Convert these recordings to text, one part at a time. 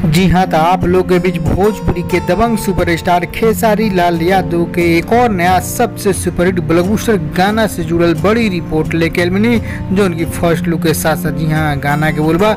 जी हाँ, तो आप लोग के बीच भोजपुरी के दबंग सुपरस्टार खेसारी लाल यादव के एक और नया सबसे सुपरहिट ब्लॉकबस्टर गाना से जुड़ल बड़ी रिपोर्ट लेके मिली, जो उनकी फर्स्ट लुक के साथ साथ। जी हाँ, गाना के बोलबा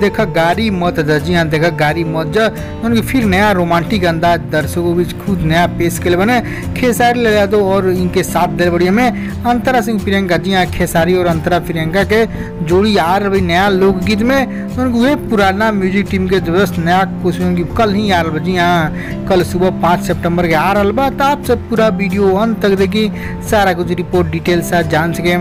देखा गाड़ी मत जा। जी हाँ, देखा गाड़ी मत जा, उनकी फिर नया रोमांटिक अंदाज दर्शकों के बीच खुद नया पेश के बने खेसारी लाल यादव और इनके साथ दे बढ़िया में अंतरा सिंह प्रियंका। जी हाँ, खेसारी और अंतरा प्रियंका के जोड़ी आ रही नया लोकगीत में उनको वे पुराना म्यूजिक टीम के जबरदस्त नया कुछ उनकी कल ही आ रहा। जी हाँ, कल सुबह 5 सितंबर के आ रहा बा। तो आप सब पूरा वीडियो अंत तक देखी, सारा कुछ रिपोर्ट डिटेल से जान सके।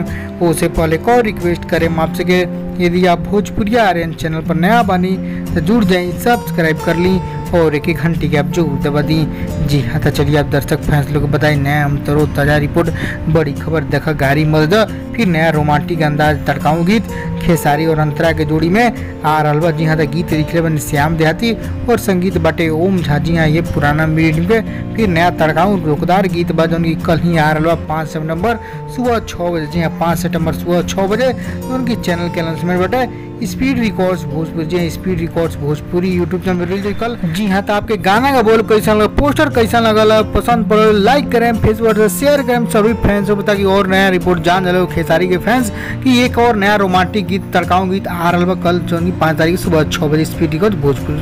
उससे पहले को रिक्वेस्ट करें आपसे के यदि आप भोजपुरिया आर्यन चैनल पर नया बनी तो जुड़ जाए, सब्सक्राइब कर ली और एक घंटी की आप जो दबा दी। जी हाँ, तो चलिए आप दर्शक फैसलों को बताइए नया हम तरो ताजा रिपोर्ट बड़ी खबर देखा गाड़ी मर्द फिर नया रोमांटिक अंदाज तड़काऊ गीत खेसारी और अंतरा के जोड़ी में आ रहा बा। जी हाँ, तो गीत लिखले बने श्याम देहाती और संगीत बाटे ओम झा। जी हाँ, ये पुराना मीडियम पे फिर नया तड़काऊ रोकदार गीत बा जो उनकी कल ही आ रहा 5 सितंबर सुबह 6 बजे। जी हाँ, 5 सितंबर सुबह 6 बजे उनकी चैनल के अनाउंसमेंट बाटे स्पीड रिकॉर्ड्स भोजपुरी। जी Speed Records Bhojpuri YouTube channel release कल। जी हाँ, तो आपके गाना का बोल कैसा लगा, पोस्टर कैसा लगा, पसंद पड़ो लाइक करें, फेसबुक से शेयर करें सभी फैंस को, ताकि और नया रिपोर्ट जान चलो खेसारी के फैंस कि एक और नया रोमांटिक गीत तड़काऊ गीत आ रहा कल जो 5 तारीख सुबह 6 बजे स्पीड रिकॉर्ड भोजपुरी।